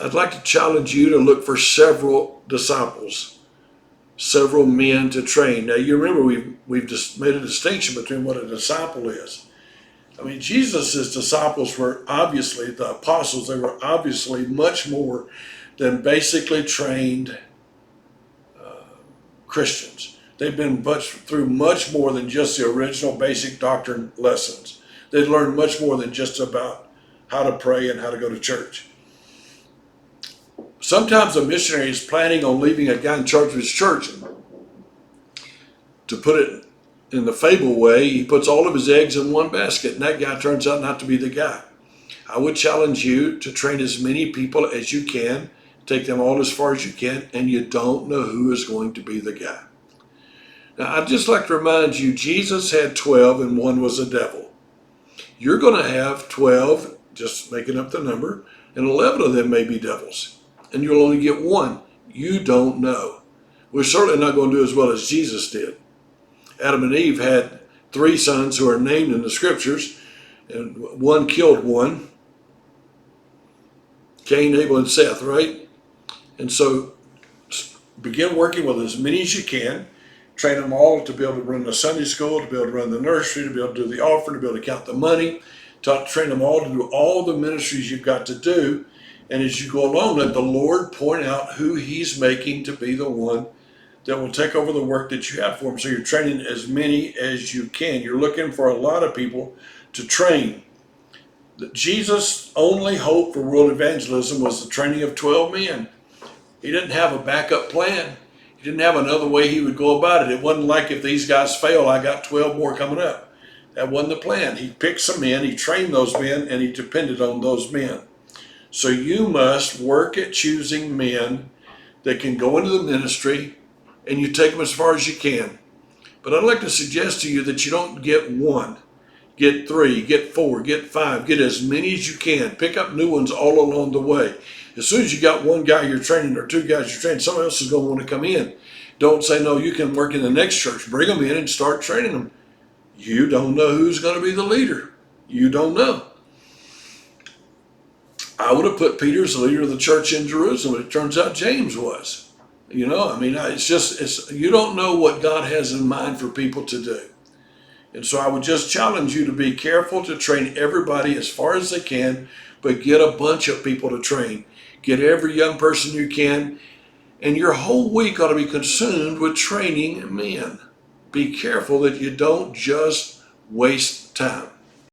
I'd like to challenge you to look for several disciples, several men to train. Now, you remember we've just made a distinction between what a disciple is. I mean, Jesus' disciples were obviously, the apostles, they were obviously much more than basically trained Christians. They've been through much more than just the original basic doctrine lessons. They'd learned much more than just about how to pray and how to go to church. Sometimes a missionary is planning on leaving a guy in charge of his church. To put it in the fable way, he puts all of his eggs in one basket, and that guy turns out not to be the guy. I would challenge you to train as many people as you can, take them all as far as you can, and you don't know who is going to be the guy. Now, I'd just like to remind you, Jesus had 12 and one was a devil. You're going to have 12, just making up the number, and 11 of them may be devils. And you'll only get one. You don't know. We're certainly not going to do as well as Jesus did. Adam and Eve had 3 sons who are named in the scriptures, and one killed one. Cain, Abel, and Seth, right? And so begin working with as many as you can. Train them all to be able to run the Sunday school, to be able to run the nursery, to be able to do the offering, to be able to count the money. Train them all to do all the ministries you've got to do. And as you go along, let the Lord point out who he's making to be the one that will take over the work that you have for him. So you're training as many as you can. You're looking for a lot of people to train. Jesus' only hope for world evangelism was the training of 12 men. He didn't have a backup plan. He didn't have another way he would go about it. It wasn't like, if these guys fail, I got 12 more coming up. That wasn't the plan. He picked some men, he trained those men, and he depended on those men. So you must work at choosing men that can go into the ministry, and you take them as far as you can. But I'd like to suggest to you that you don't get 1, get 3, get 4, get 5, get as many as you can. Pick up new ones all along the way. As soon as you got 1 guy you're training or 2 guys you're training, someone else is going to want to come in. Don't say, no, you can work in the next church. Bring them in and start training them. You don't know who's going to be the leader. You don't know. I would have put Peter as the leader of the church in Jerusalem, but it turns out James was. You know, I mean, you don't know what God has in mind for people to do. And so I would just challenge you to be careful to train everybody as far as they can, but get a bunch of people to train. Get every young person you can, and your whole week ought to be consumed with training men. Be careful that you don't just waste time.